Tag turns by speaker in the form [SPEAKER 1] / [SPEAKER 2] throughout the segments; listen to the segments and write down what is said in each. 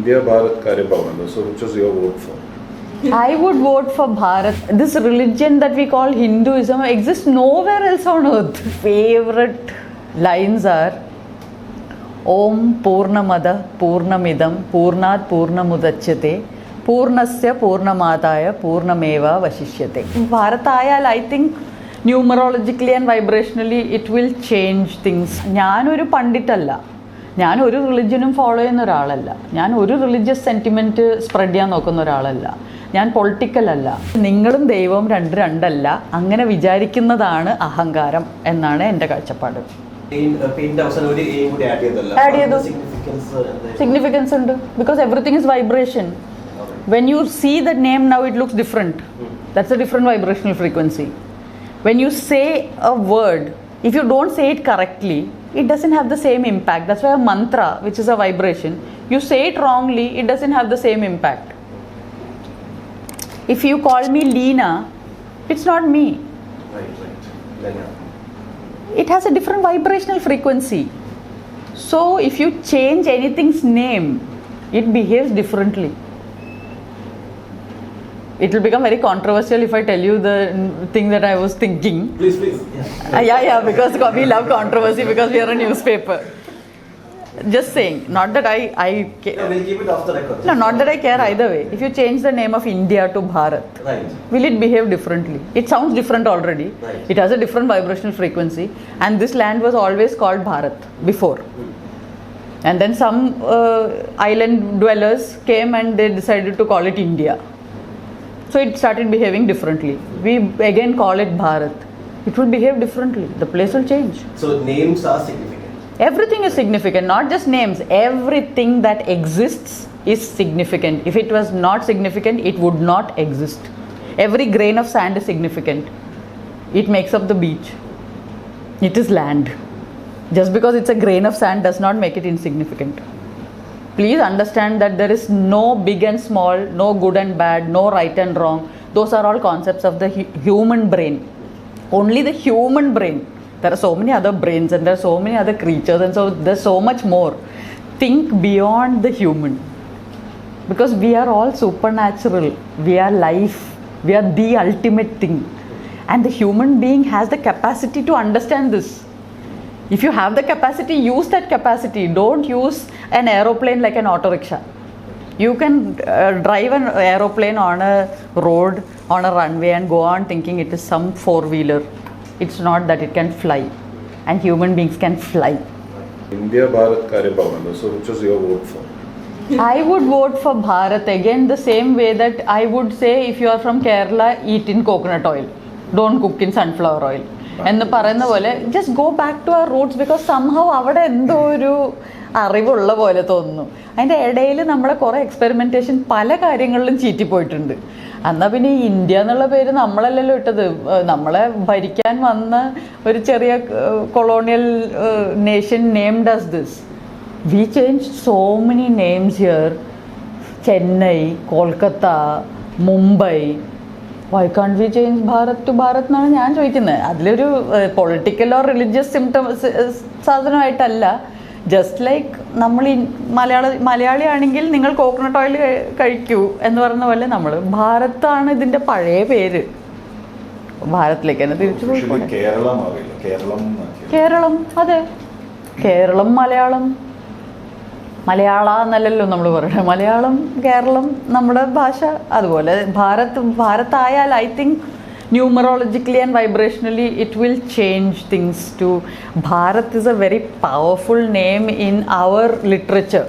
[SPEAKER 1] India Bharat karya parnallu. So which was your vote for?
[SPEAKER 2] I would vote for Bharat. This religion that we call Hinduism exists nowhere else on earth. Favorite lines are Om Purnamada Purnamidam Purnat Purnamudachyate Purnasya Purnamadaya Purnameva Vashishyate. Bharatayal, I think numerologically and vibrationally it will change things. ഞാനൊരു പണ്ഡിറ്റല്ല, ഞാൻ ഒരു റിലിജ്യനും follow ചെയ്യുന്ന ഒരാളല്ല, ഞാൻ ഒരു religious sentiment spread ചെയ്യാൻ നോക്കുന്ന ഒരാളല്ല, ഞാൻ പൊളിറ്റിക്കൽ അല്ല. നിങ്ങളും ദൈവവും രണ്ടല്ല, അങ്ങനെ വിചാരിക്കുന്നതാണ് അഹങ്കാരം എന്നാണ് എൻ്റെ കാഴ്ചപ്പാട്. ആഡ് ചെയ്തു. സിഗ്നിഫിക്കൻസ് ഉണ്ട്, because everything is vibration. When you see the name now, it looks different. That's a different vibrational frequency. When you say a word, if you don't say it correctly, it doesn't have the same impact. That's why a mantra, which is a vibration, you say it wrongly, it doesn't have the same impact. If you call me Lena, it's not me.
[SPEAKER 3] Right. Lena.
[SPEAKER 2] It has a different vibrational frequency. So if you change anything's name, it behaves differently. It will become very controversial if I tell you the thing that I was thinking.
[SPEAKER 3] Please.
[SPEAKER 2] Yeah, because we love controversy because we are a newspaper. Just saying, not that I
[SPEAKER 3] We'll keep it off the record.
[SPEAKER 2] No, not that I care either way. If you change the name of India to Bharat,
[SPEAKER 3] Right.
[SPEAKER 2] will it behave differently? It sounds different already.
[SPEAKER 3] Right.
[SPEAKER 2] It has a different vibrational frequency, and this land was always called Bharat before. And then some island dwellers came and they decided to call it India. So it started behaving differently. We again call it Bharat. It will behave differently. The place will change.
[SPEAKER 3] So names are significant.
[SPEAKER 2] Everything is significant, not just names. Everything that exists is significant. If it was not significant, it would not exist. Every grain of sand is significant. It makes up the beach. It is land. Just because it's a grain of sand does not make it insignificant. Please understand that there is no big and small, no good and bad, no right and wrong. Those are all concepts of the human brain. Only the human brain. There are so many other brains and there are so many other creatures, and so there's so much more. Think beyond the human. Because we are all supernatural. We are life. We are the ultimate thing. And the human being has the capacity to understand this. If you have the capacity, use that capacity. Don't use an aeroplane like an auto rickshaw. You can drive an aeroplane on a road, on a runway, and go on thinking it is some four-wheeler. It's not that. It can fly, and human beings can fly.
[SPEAKER 1] India Bharat karya parnallu. So which was your vote for?
[SPEAKER 2] I would vote for Bharat again, the same way that I would say if you are from Kerala, eat in coconut oil. Don't cook in sunflower oil. എന്ന് പറയുന്ന പോലെ just go back to our roots, because somehow അവിടെ എന്തോ ഒരു അറിവുള്ള പോലെ തോന്നുന്നു. അതിൻ്റെ ഇടയിൽ നമ്മളെ കുറേ എക്സ്പെരിമെൻറ്റേഷൻ പല കാര്യങ്ങളിലും ചീറ്റിപ്പോയിട്ടുണ്ട്. എന്നാൽ പിന്നെ ഈ ഇന്ത്യ എന്നുള്ള പേര് നമ്മളല്ലല്ലോ ഇട്ടത്. നമ്മളെ ഭരിക്കാൻ വന്ന ഒരു ചെറിയ colonial nation named as this. We change so many names here. Chennai, Kolkata, Mumbai. Why can't we change Bharat to Bharat എന്നാണ് ഞാൻ ചോദിക്കുന്നത്. അതിലൊരു പൊളിറ്റിക്കലോ റിലീജിയസ് സാധനമായിട്ടല്ല. ജസ്റ്റ് ലൈക്ക് നമ്മൾ ഈ മലയാളിയാണെങ്കിൽ നിങ്ങൾ കോക്കനട്ട് ഓയിൽ കഴിക്കൂ എന്ന് പറയുന്ന പോലെ നമ്മൾ ഭാരതാണ് ഇതിൻ്റെ പഴയ പേര്. ഭാരത്തിലേക്ക് തന്നെ തിരിച്ചു പോയി. കേരളം, അതെ, കേരളം, മലയാള എന്നല്ലല്ലോ നമ്മൾ പറയുന്നത്. മലയാളം, കേരളം നമ്മുടെ ഭാഷ. അതുപോലെ ഭാരതായാൽ I think numerologically and vibrationally it will change things to. Bharat is a very powerful name in our literature,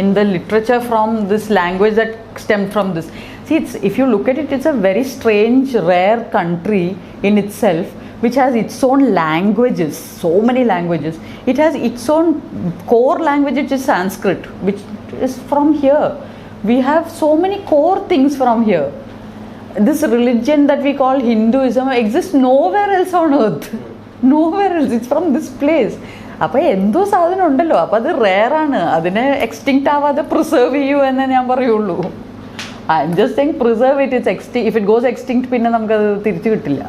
[SPEAKER 2] in the literature from this language that stemmed from this. See, if you look at it, it's a very strange, rare country in itself, which has its own languages, so many languages. It has its own core language, which is Sanskrit, which is from here. We have so many core things from here. This religion that we call Hinduism exists nowhere else on earth. Nowhere else. It's from this place. അപ്പോൾ എന്തോ സാധനം ഉണ്ടല്ലോ. അപ്പോൾ അത് റെയറാണ്. അതിനെ extinct ആവാതെ preserve ചെയ്യൂ എന്നേ ഞാൻ പറയുള്ളൂ. I am just saying preserve it. If it goes extinct പിന്നെ നമുക്കത് തിരിച്ചു കിട്ടില്ല.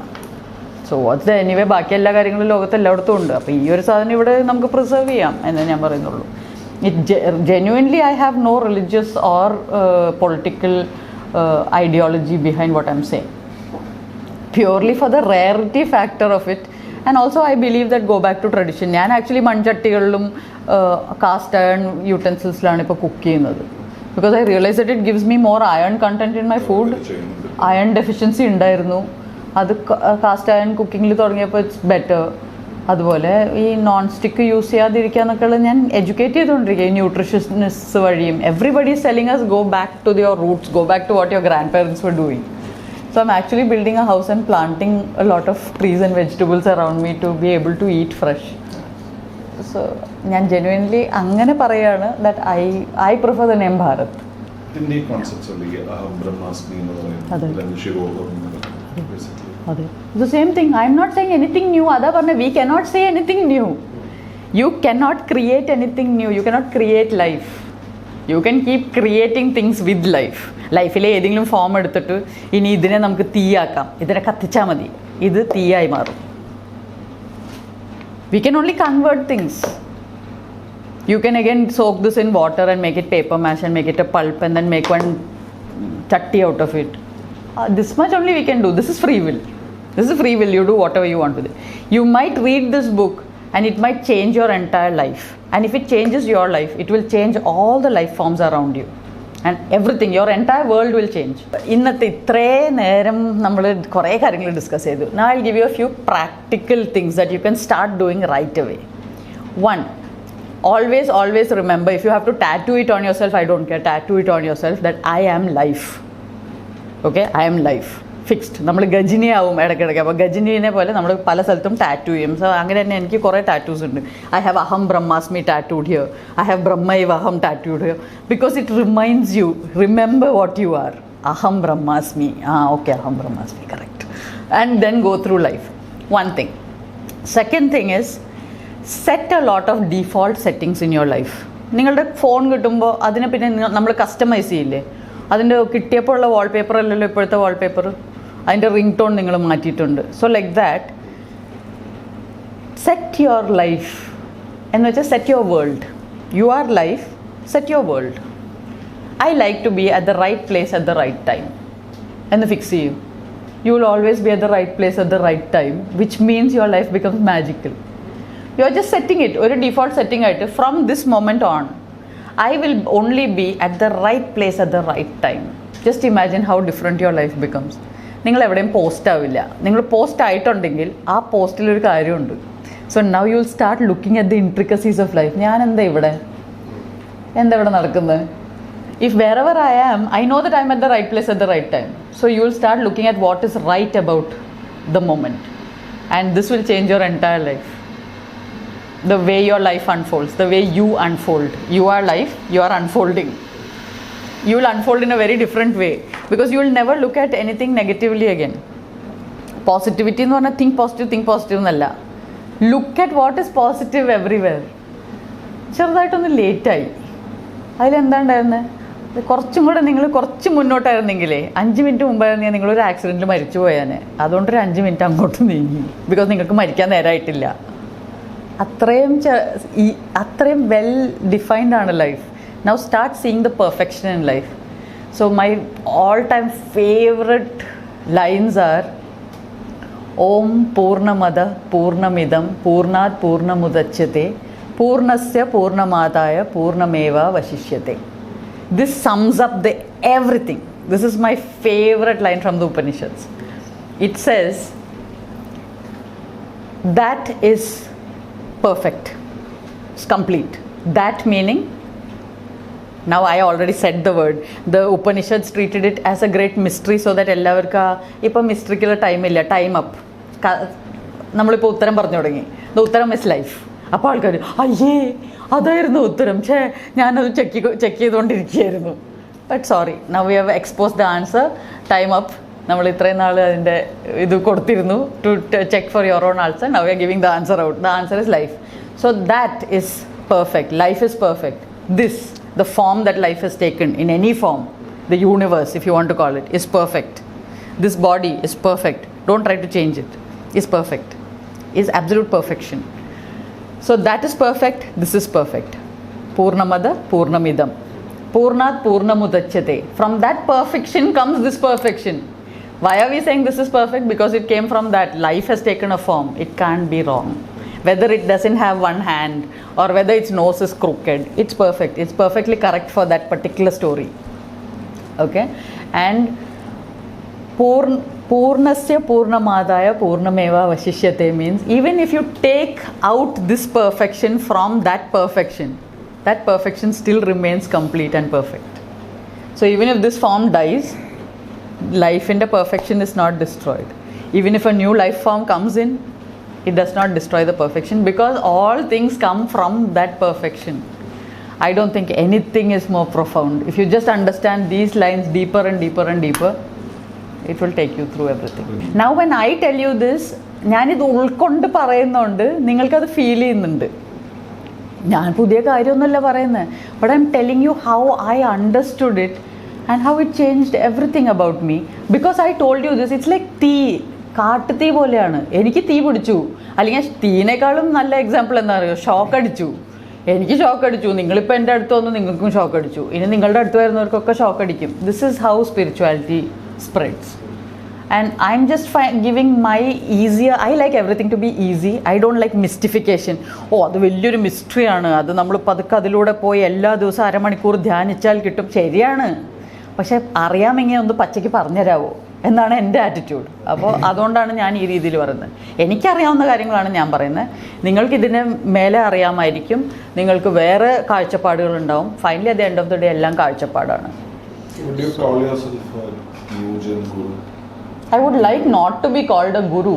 [SPEAKER 2] സോ വാട്ട്സ് എനിവേ ബാക്കി എല്ലാ കാര്യങ്ങളും ലോകത്ത് എല്ലായിടത്തും ഉണ്ട്. അപ്പോൾ ഈ ഒരു സാധനം ഇവിടെ നമുക്ക് പ്രിസർവ് ചെയ്യാം എന്നേ ഞാൻ പറയുന്നുള്ളൂ. Genuinely, I have no religious or political ideology behind what I'm saying. Purely for the rarity factor of it. And also I believe that go back to tradition. ഞാൻ ആക്ച്വലി മൺചട്ടികളിലും കാസ്റ്റ് അയൺ യൂട്ടൻസിൽസിലാണ് ഇപ്പോൾ cook ചെയ്യുന്നത്. Because I realise that it gives me more iron content in my food. Iron deficiency ഉണ്ടായിരുന്നു, അത് cast iron കുക്കിങ്ങിൽ തുടങ്ങിയപ്പോൾ it's better. അതുപോലെ ഈ non stick use ചെയ്യാതിരിക്കുക എന്നൊക്കെയുള്ള ഞാൻ എഡ്യൂക്കേറ്റ് ചെയ്തുകൊണ്ടിരിക്കുക ഈ ന്യൂട്രീഷനിസ്റ്റ് വഴിയും. Everybody is telling us go back to your roots, go back to what your grandparents were doing. So I'm actually building a house and planting a lot of trees and vegetables around me to be able to eat fresh. So ഞാൻ genuinely അങ്ങനെ പറയാണ് that I prefer the name Bharat.
[SPEAKER 1] ഇതിൻ്റെ ഈ concepts അല്ലേ ഈ അഹം ബ്രഹ്മാസ്മി എന്ന് പറയുന്നത് ശിവോഹം ബേസിക്കലി
[SPEAKER 2] അതെ, the same thing. I am not saying anything new. അതാ പറഞ്ഞ we cannot say anything new. You cannot create anything new. You cannot create life. You can keep creating things with life. ലൈഫിലെ ഏതെങ്കിലും form എടുത്തിട്ട് ഇനി ഇതിനെ നമുക്ക് തീയാക്കാം, ഇതിനെ കത്തിച്ചാൽ മതി, ഇത് തീയായി മാറും. We can only convert things. You can again soak this in water and make it paper mash and make it a pulp and then make one chatti out of it. This much only we can do. This is free will. This is free will. You do whatever you want with it. You might read this book and it might change your entire life. And if it changes your life, it will change all the life forms around you. And everything, your entire world will change. ഇന്നത്തെ ഇത്രയും നേരം നമ്മൾ കുറേ കാര്യങ്ങൾ discuss ചെയ്തു. Now I'll give you a few practical things that you can start doing right away. One, always remember, if you have to tattoo it on yourself, I don't care, tattoo it on yourself that I am life. Okay, I am life. Fixed. നമ്മൾ ഗജിനി ആവും ഇടയ്ക്കിടയ്ക്ക്. അപ്പോൾ ഗജിനീനെ പോലെ നമ്മൾ പല സ്ഥലത്തും tattoo ചെയ്യും. So അങ്ങനെ തന്നെ എനിക്ക് കുറേ ടാറ്റൂസ് ഉണ്ട്. ഐ ഹാവ് അഹം ബ്രഹ്മാസ്മി ടാറ്റൂഡ് ഹിയർ, ഐ ഹാവ് ബ്രഹ്മൈവ അഹം tattooed here, because it reminds you, remember what you are. അഹം ബ്രഹ്മാസ്മി, ഓക്കെ, അഹം ബ്രഹ്മാസ്മി, correct. And then go through life. One thing. Second thing is set a lot of default settings in your life. നിങ്ങളുടെ phone കിട്ടുമ്പോൾ അതിനെ പിന്നെ നമ്മൾ customise ചെയ്യില്ലേ? അതിൻ്റെ കിട്ടിയപ്പോൾ ഉള്ള വാൾപേപ്പർ അല്ലല്ലോ ഇപ്പോഴത്തെ വാൾപേപ്പർ, അതിൻ്റെ റിംഗ് ടോൺ നിങ്ങൾ മാറ്റിയിട്ടുണ്ട്. So like that set your life എന്ന് വെച്ചാൽ set your world. You are life, set your world. I like to be at the right place at the right time എന്ന് fix ചെയ്യൂ. You will always be at the right place at the right time, which means your life becomes magical. You are just setting it ഒരു default setting ആയിട്ട്. From this moment on I will only be at the right place at the right time. Just imagine how different your life becomes. നിങ്ങൾ എവിടെയും post ആവില്ല. നിങ്ങൾ post ആയിട്ടുണ്ടെങ്കിൽ ആ പോസ്റ്റിലൊരു കാര്യമുണ്ട്. So now you will start looking at the intricacies of life. ഞാൻ എന്താ ഇവിടെ നടക്കുന്നത്? If wherever I am, I know that I'm at the right place at the right time. So you will start looking at what is right about the moment. And this will change your entire life. The way your life unfolds, the way you unfold. You are life, you are unfolding. You will unfold in a very different way because you will never look at anything negatively again. Positivity എന്ന് പറഞ്ഞാൽ think positive എന്നല്ല. Look at what is positive everywhere. ചെറുതായിട്ടൊന്ന് ലേറ്റായി. അതിലെന്താണ്ടായിരുന്നത്? കുറച്ചും കൂടെ നിങ്ങൾ കുറച്ച് മുന്നോട്ടായിരുന്നെങ്കിലേ 5 minute മുമ്പായിരുന്നെങ്കിൽ നിങ്ങളൊരു ആക്സിഡൻറ്റിൽ മരിച്ചു പോയാനെ. അതുകൊണ്ടൊരു 5 മിനിറ്റ് അങ്ങോട്ട് നീങ്ങി. ബിക്കോസ് നിങ്ങൾക്ക് മരിക്കാൻ നേരമായിട്ടില്ല. അത്രയും വെൽ ഡിഫൈൻഡ് ആണ് life. Now start seeing the perfection in life. So my all time favourite lines are ഓം പൂർണ്ണമദ പൂർണ്ണമിദം പൂർണ്ണാത് പൂർണ്ണമുദച്യത്തെ പൂർണ്ണസ്യ പൂർണ്ണമാദായ പൂർണ്ണമേവ വശിഷ്യത്തെ. This sums up everything. This is my favorite line from the Upanishads. It says that is perfect, it's complete. That meaning, now I already said the word, the Upanishads treated it as a great mystery so that എല്ലാവർക്കും ഇപ്പോൾ മിസ്റ്ററിക്കുള്ള ടൈമില്ല, time up. നമ്മളിപ്പോൾ ഉത്തരം പറഞ്ഞു തുടങ്ങി, the ഉത്തരം is life. അപ്പോൾ ആൾക്കാർ അയ്യേ അതായിരുന്നു ഉത്തരം, ഞാനത് ചെക്ക് ചെയ്തുകൊണ്ടിരിക്കുകയായിരുന്നു. But sorry, now we have expose the answer. Time up. നമ്മൾ ഇത്രയും നാൾ അതിൻ്റെ ഇത് കൊടുത്തിരുന്നു to check for your own answer. Now we are giving the answer out. The answer is life. So that is perfect. Life is perfect. This, the form that life has taken in any form, the universe if you want to call it, is perfect. This body is perfect. Don't try to change it. Is perfect. Is absolute perfection. So that is perfect. This is perfect. Purnamada Purnamidam. Purnat Purnamudachyate. From that perfection comes this perfection. Why are we saying this is perfect? Because it came from that. Life has taken a form. It can't be wrong. Whether it doesn't have one hand or whether its nose is crooked, it's perfect. It's perfectly correct for that particular story. Okay? And Purnasya Purnamadaya Purnameva Vashishyate means even if you take out this perfection from that perfection still remains complete and perfect. So even if this form dies, life in the perfection is not destroyed. Even if a new life form comes in, it does not destroy the perfection because all things come from that perfection. I don't think anything is more profound. If you just understand these lines deeper and deeper and deeper, it will take you through everything. Now when I tell you this, ഞാനിത് ഉൾക്കൊണ്ട് പറയുന്നുണ്ട്, നിങ്ങൾക്കത് feel ചെയ്യുന്നുണ്ട്. ഞാൻ പുതിയ കാര്യമൊന്നുമല്ല പറയുന്നത്. But I M telling you how I understood it and how it changed everything about me. Because I told you this, it's like തീ, കാട്ടുതീ പോലെയാണ്. എനിക്ക് തീ പിടിച്ചു, അല്ലെങ്കിൽ തീനേക്കാളും നല്ല എക്സാമ്പിൾ എന്താ പറയുക, ഷോക്ക് അടിച്ചു. എനിക്ക് ഷോക്ക് അടിച്ചു, നിങ്ങളിപ്പോൾ എൻ്റെ അടുത്ത് വന്ന് നിങ്ങൾക്കും ഷോക്ക് അടിച്ചു, ഇനി നിങ്ങളുടെ അടുത്ത് വരുന്നവർക്കൊക്കെ ഷോക്ക് അടിക്കും. This is how spirituality spreads. And I'm just giving my easier, I like everything to be easy. I don't like mystification. അത് വലിയൊരു മിസ്റ്ററിയാണ്, അത് നമ്മൾ പതുക്കെ അതിലൂടെ പോയി എല്ലാ ദിവസവും അരമണിക്കൂർ ധ്യാനിച്ചാൽ കിട്ടും. ശരിയാണ്, പക്ഷെ അറിയാമെങ്കിൽ ഒന്ന് പച്ചയ്ക്ക് പറഞ്ഞുതരാമോ എന്നാണ് എൻ്റെ ആറ്റിറ്റ്യൂഡ്. അപ്പോൾ അതുകൊണ്ടാണ് ഞാൻ ഈ രീതിയിൽ പറയുന്നത്. എനിക്കറിയാവുന്ന കാര്യങ്ങളാണ് ഞാൻ പറയുന്നത്. നിങ്ങൾക്ക് ഇതിന് മേലെ അറിയാമായിരിക്കും, നിങ്ങൾക്ക് വേറെ കാഴ്ചപ്പാടുകളുണ്ടാവും. Finally at the end of the day എല്ലാം കാഴ്ചപ്പാടാണ്.
[SPEAKER 1] Would you call yourself a new gen guru?
[SPEAKER 2] I would like not to be called a guru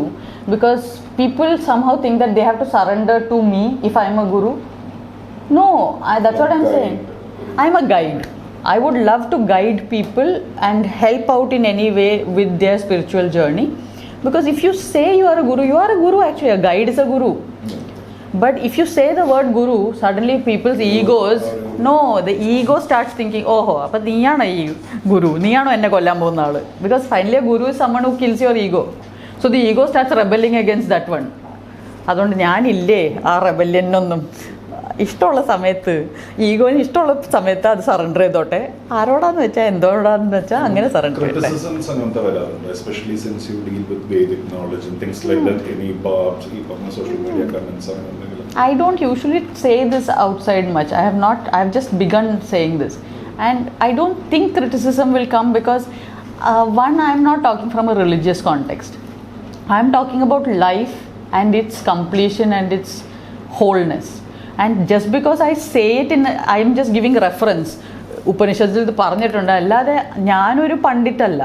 [SPEAKER 2] because people somehow think that they have to surrender to me if I am a guru. No, that's what I'm saying. I'm a guide. I would love to guide people and help out in any way with their spiritual journey. Because if you say you are a guru actually. A guide is a guru. But if you say the word guru, suddenly people's egos, no, the ego starts thinking, oh, appa neeyana ee guru, neeyano enne kollan povunna aalu. Because finally a guru is someone who kills your ego. So the ego starts rebelling against that one. അതുകൊണ്ട് ഞാനില്ലേ ആ റെബല്യനൊന്നും. ഇഷ്ടമുള്ള സമയത്ത്, ഈഗോന് ഇഷ്ടമുള്ള സമയത്ത് അത് surrender ചെയ്തോട്ടെ. ആരോടാന്ന് വെച്ചാൽ എന്തോടാന്ന് വെച്ചാൽ അങ്ങനെ സറണ്ടർ ചെയ്യട്ടെ.
[SPEAKER 1] Especially since you deal with Vedic knowledge and things like that, any barbs, social media comments or anything?
[SPEAKER 2] I don't usually say this outside much. I have just begun saying this. And I don't think criticism will come because one, I am not talking from a religious context. I am talking about life and its completion and its wholeness. And just because I say it I am just giving reference. ഉപനിഷത്തിൽ ഇത് പറഞ്ഞിട്ടുണ്ട്. അല്ലാതെ ഞാനൊരു പണ്ഡിറ്റല്ല,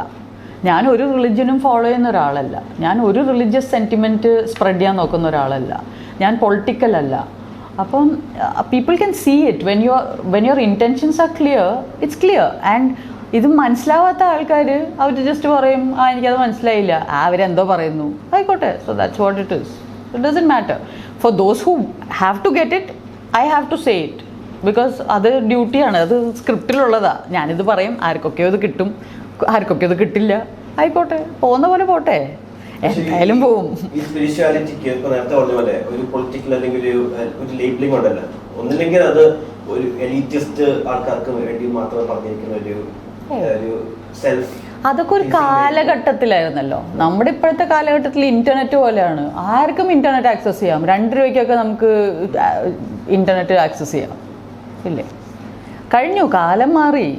[SPEAKER 2] ഞാനൊരു റിലിജ്യനും follow ചെയ്യുന്ന ഒരാളല്ല, ഞാൻ ഒരു റിലീജിയസ് സെൻറ്റിമെൻറ്റ് സ്പ്രെഡ് ചെയ്യാൻ നോക്കുന്ന ഒരാളല്ല, ഞാൻ പൊളിറ്റിക്കൽ അല്ല. അപ്പം people can see it when your intentions are clear, it's clear. And ഇത് മനസ്സിലാവാത്ത ആൾക്കാർ അവർ ജസ്റ്റ് പറയും, എനിക്കത് മനസ്സിലായില്ല, അവരെന്തോ പറയുന്നു, ആയിക്കോട്ടെ. So that's what it is. It doesn't matter. For those who have to get it, I have to say it. Because അത് ഡ്യൂട്ടിയാണ്, അത് സ്ക്രിപ്റ്റിലുള്ളതാണ്. ഞാനിത് പറയും, ആർക്കൊക്കെയോ ഇത് കിട്ടും, ആർക്കൊക്കെയോ ഇത് കിട്ടില്ല, ആയിക്കോട്ടെ, പോകുന്ന പോലെ പോട്ടെ, എന്തായാലും പോവും.
[SPEAKER 3] ഈ സ്പിരിച്വാലിറ്റിക്ക് ഇപ്പോൾ നേരത്തെ പറഞ്ഞ പോലെ ഒരു പൊളിറ്റിക്കൽ അല്ലെങ്കിൽ ഒരു ലേബിളിംഗ് ഉണ്ടല്ലോ, ഒന്നില്ലെങ്കിൽ അത് ഒരു എലീറ്റിസ്റ്റ് ആൾക്കാർക്ക് വേണ്ടി മാത്രം പറഞ്ഞിരിക്കുന്ന ഒരു സെൽഫ്.
[SPEAKER 2] അതൊക്കെ ഒരു കാലഘട്ടത്തിലായിരുന്നല്ലോ. നമ്മുടെ ഇപ്പോഴത്തെ കാലഘട്ടത്തിൽ ഇൻ്റർനെറ്റ് പോലെയാണ്, ആർക്കും ഇൻ്റർനെറ്റ് ആക്സസ് ചെയ്യാം. 2 രൂപയ്ക്കൊക്കെ നമുക്ക് ഇൻ്റർനെറ്റ് ആക്സസ് ചെയ്യാം, ഇല്ലേ? കഴിഞ്ഞു, കാലം മാറി.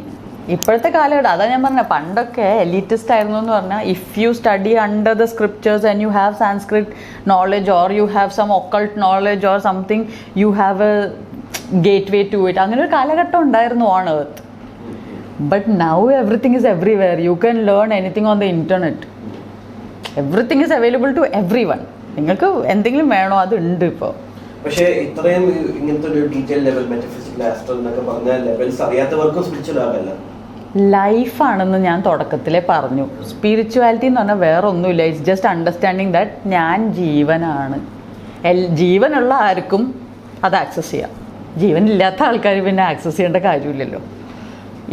[SPEAKER 2] ഇപ്പോഴത്തെ കാലഘട്ടം അതാ ഞാൻ പറഞ്ഞത്. പണ്ടൊക്കെ എലീറ്റിസ്റ്റ് ആയിരുന്നു എന്ന് പറഞ്ഞാൽ, if you study under the scriptures and you have Sanskrit knowledge or you have some occult knowledge or something, you have a gateway to it. അങ്ങനെ ഒരു കാലഘട്ടം ഉണ്ടായിരുന്നു on earth. But now everything is everywhere. You can learn anything on the internet. Everything is available to everyone. നിങ്ങൾക്ക് എന്തെങ്കിലും വേണോ അത് ഉണ്ട് ഇപ്പോൾ.
[SPEAKER 3] പക്ഷേ ഇത്രയും ഇങ്ങനത്തെ ഒരു ഡീറ്റെയിൽ ലെവൽ മെറ്റഫിസിക്കൽ ആസ്ട്രൽ എന്നൊക്കെ പറഞ്ഞ ലെവൽസ് അറിയാത്തവർക്കും സ്പിരിച്വൽ ആകല്ല.
[SPEAKER 2] ലൈഫാണെന്ന് ഞാൻ തുടക്കത്തിലേ പറഞ്ഞു. സ്പിരിച്വാലിറ്റി എന്ന് പറഞ്ഞാൽ വേറെ ഒന്നുമില്ല. ഇറ്റ്സ് ജസ്റ്റ് അണ്ടർസ്റ്റാൻഡിങ് ദാറ്റ് ഞാൻ ജീവനാണ്. ജീവനുള്ള ആർക്കും അത് ആക്സസ് ചെയ്യാം. ജീവനില്ലാത്ത ആൾക്കാർ പിന്നെ ആക്സസ് ചെയ്യേണ്ട കാര്യമില്ലല്ലോ.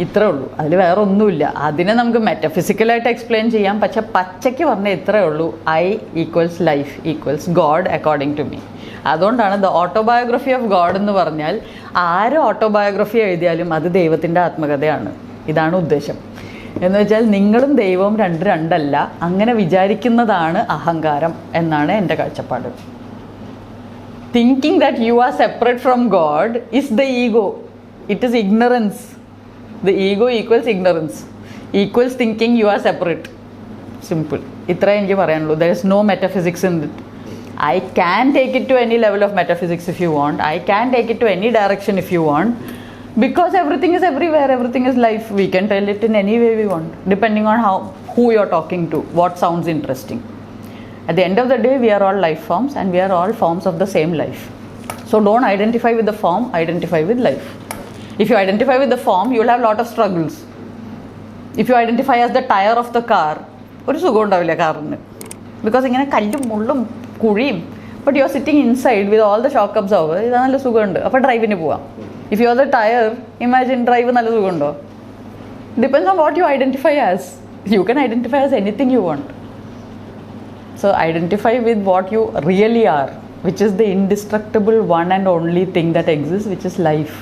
[SPEAKER 2] ഇത്രേ ഉള്ളൂ, അതിൽ വേറെ ഒന്നുമില്ല. അതിനെ നമുക്ക് മെറ്റഫിസിക്കലായിട്ട് എക്സ്പ്ലെയിൻ ചെയ്യാം, പക്ഷെ പച്ചയ്ക്ക് പറഞ്ഞാൽ ഇത്രേ ഉള്ളൂ. I equals life equals God according to me. അതുകൊണ്ടാണ് ദ ഓട്ടോബയോഗ്രഫി ഓഫ് ഗോഡ് എന്ന് പറഞ്ഞാൽ ആര് ഓട്ടോബയോഗ്രഫി എഴുതിയാലും അത് ദൈവത്തിൻ്റെ ആത്മകഥയാണ്. ഇതാണ് ഉദ്ദേശം. എന്ന് വെച്ചാൽ നിങ്ങളും ദൈവവും രണ്ടല്ല, അങ്ങനെ വിചാരിക്കുന്നതാണ് അഹങ്കാരം എന്നാണ് എൻ്റെ കാഴ്ചപ്പാട്. Thinking that you are separate from God is the ego. It is ignorance. The ego equals ignorance, equals thinking you are separate. Simple. ഇത്രേ എനിക്ക് പറയാനുള്ളൂ. There is no metaphysics in it. I can take it to any level of metaphysics if you want. I can take it to any direction if you want. Because everything is everywhere, everything is life. We can tell it in any way we want, depending on who you're talking to, what sounds interesting. At the end of the day, we are all life forms and we are all forms of the same life. So don't identify with the form, identify with life. If you identify with the form, you'll have a lot of struggles. If you identify as the tire of the car, ഒരു സുഖം ഉണ്ടാവില്ല കാറിന്. Because ഇങ്ങനെ കല്ലും മുള്ളും കുഴിയും. But you are sitting inside with all the shock absorber. ഇത് നല്ല സുഖമുണ്ട്. അപ്പോൾ ഡ്രൈവിന് പോവാം. If you are the tyre, imagine drive നല്ല സുഖമുണ്ടോ? Depends on what you identify as. You can identify as anything you want. So identify with what you really are, which is the indestructible one and only thing that exist, which is life.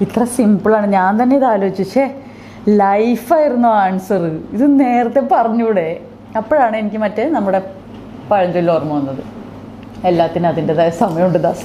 [SPEAKER 2] ഇത്ര സിമ്പിളാണ്. ഞാൻ തന്നെ ഇത് ആലോചിച്ചേ, ലൈഫായിരുന്നു answer. ഇത് നേരത്തെ പറഞ്ഞൂടെ? അപ്പോഴാണ് എനിക്ക് മറ്റേ നമ്മുടെ പഴഞ്ചൊല്ല് ഓർമ്മ വന്നത്, എല്ലാത്തിനും അതിൻ്റെതായ സമയമുണ്ട് ദാസ.